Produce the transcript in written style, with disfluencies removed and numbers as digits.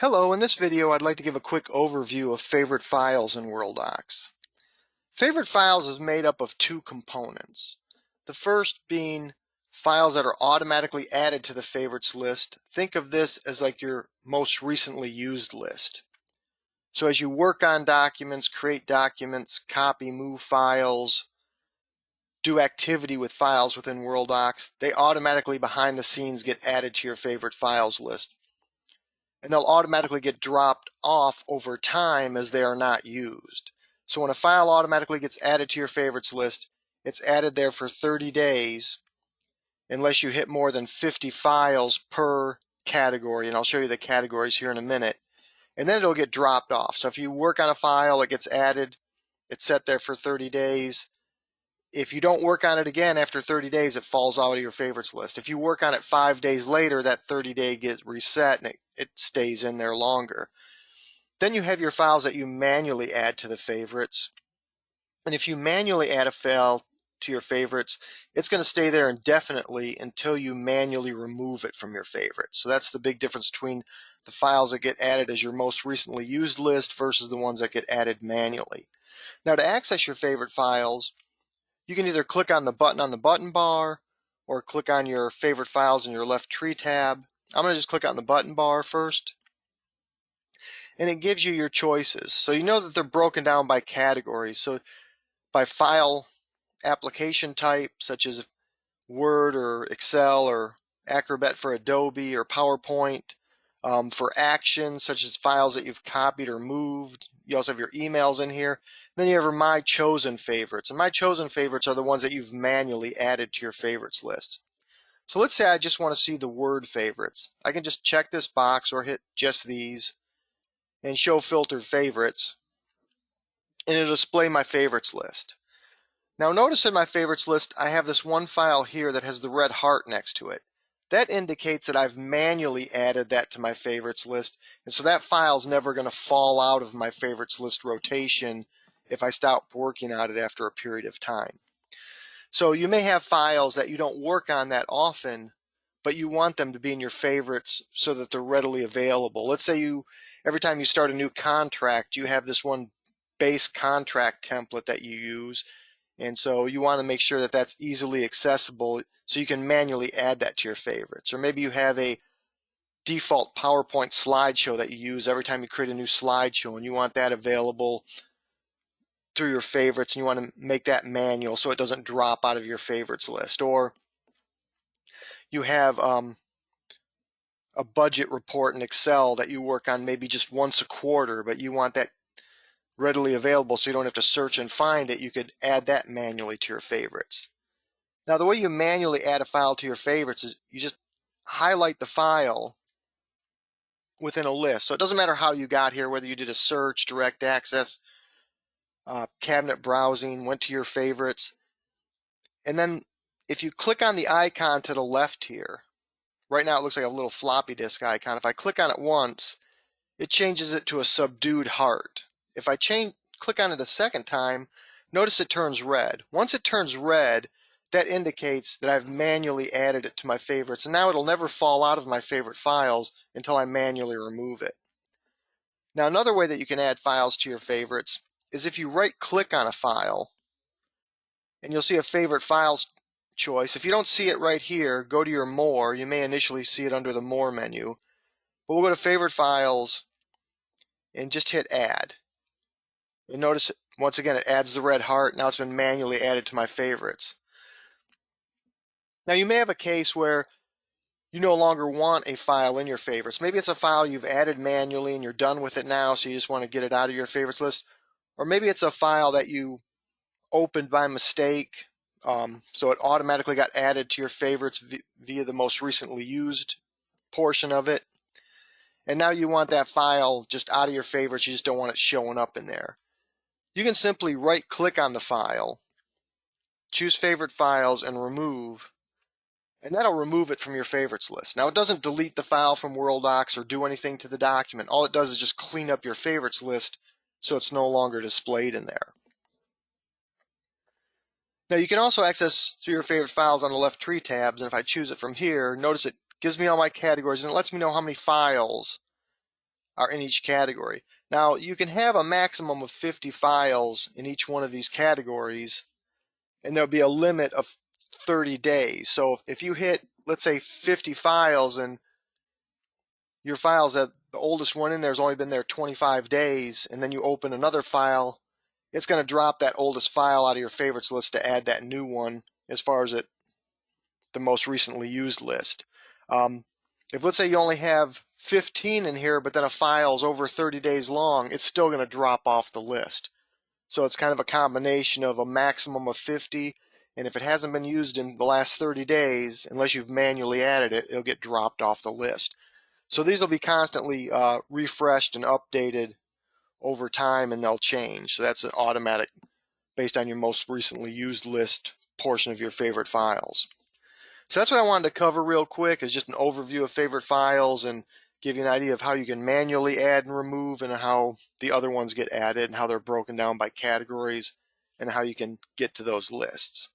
Hello, in this video I'd like to give a quick overview of favorite files in WorldDocs. Favorite files is made up of two components. The first being files that are automatically added to the favorites list. Think of this as like your most recently used list. So as you work on documents, create documents, copy, move files, do activity with files within WorldDocs, they automatically behind the scenes get added to your favorite files list. And they'll automatically get dropped off over time as they are not used. So when a file automatically gets added to your favorites list, it's added there for 30 days unless you hit more than 50 files per category, and I'll show you the categories here in a minute, and then it'll get dropped off. So if you work on a file, it gets added, it's set there for 30 days. If you don't work on it again after 30 days, it falls out of your favorites list. If you work on it 5 days later, that 30-day gets reset and it stays in there longer. Then you have your files that you manually add to the favorites. And if you manually add a file to your favorites, it's going to stay there indefinitely until you manually remove it from your favorites. So that's the big difference between the files that get added as your most recently used list versus the ones that get added manually. Now to access your favorite files, you can either click on the button on the button bar or click on your favorite files in your left tree tab. I'm going to just click on the button bar first. And it gives you your choices. So you know that they're broken down by categories. So by file application type, such as Word or Excel or Acrobat for Adobe or PowerPoint. For actions, such as files that you've copied or moved. You also have your emails in here. Then you have your My Chosen Favorites. And My Chosen Favorites are the ones that you've manually added to your favorites list. So let's say I just want to see the Word favorites. I can just check this box or hit just these and show filtered favorites, and it'll display my favorites list. Now notice in my favorites list I have this one file here that has the red heart next to it. That indicates that I've manually added that to my favorites list, and so that file's never going to fall out of my favorites list rotation if I stop working on it after a period of time. So you may have files that you don't work on that often, but you want them to be in your favorites so that they're readily available. Let's say every time you start a new contract, you have this one base contract template that you use, and so you want to make sure that that's easily accessible so you can manually add that to your favorites. Or maybe you have a default PowerPoint slideshow that you use every time you create a new slideshow, and you want that available through your favorites, and you want to make that manual so it doesn't drop out of your favorites list. Or you have a budget report in Excel that you work on maybe just once a quarter, but you want that readily available so you don't have to search and find it. You could add that manually to your favorites. Now the way you manually add a file to your favorites is you just highlight the file within a list. So it doesn't matter how you got here, whether you did a search, direct access, cabinet browsing, went to your favorites. And then if you click on the icon to the left here, right now it looks like a little floppy disk icon. If I click on it once, it changes it to a subdued heart. If I click on it a second time, notice it turns red. Once it turns red, that indicates that I've manually added it to my favorites, and now it'll never fall out of my favorite files until I manually remove it. Now another way that you can add files to your favorites is if you right-click on a file, and you'll see a favorite files choice. If you don't see it right here, go to your More. You may initially see it under the More menu. But we'll go to Favorite Files and just hit Add. And notice, once again, it adds the red heart. Now it's been manually added to my favorites. Now you may have a case where you no longer want a file in your favorites. Maybe it's a file you've added manually and you're done with it now, so you just want to get it out of your favorites list. Or maybe it's a file that you opened by mistake, so it automatically got added to your favorites via the most recently used portion of it. And now you want that file just out of your favorites. You just don't want it showing up in there. You can simply right-click on the file, choose Favorite Files, and Remove, and that'll remove it from your favorites list. Now it doesn't delete the file from WorldDocs or do anything to the document. All it does is just clean up your favorites list so it's no longer displayed in there. Now you can also access your favorite files on the left tree tabs, and if I choose it from here, notice it gives me all my categories and it lets me know how many files are in each category. Now, you can have a maximum of 50 files in each one of these categories, and there'll be a limit of 30 days. So if you hit, let's say, 50 files, and your files that the oldest one in there has only been there 25 days, and then you open another file, it's going to drop that oldest file out of your favorites list to add that new one as far as the most recently used list. If, let's say, you only have 15 in here, but then a file is over 30 days long, it's still going to drop off the list. So it's kind of a combination of a maximum of 50, and if it hasn't been used in the last 30 days, unless you've manually added it, it'll get dropped off the list. So these will be constantly refreshed and updated over time, and they'll change. So that's an automatic based on your most recently used list portion of your favorite files. So that's what I wanted to cover real quick, is just an overview of favorite files and give you an idea of how you can manually add and remove, and how the other ones get added, and how they're broken down by categories, and how you can get to those lists.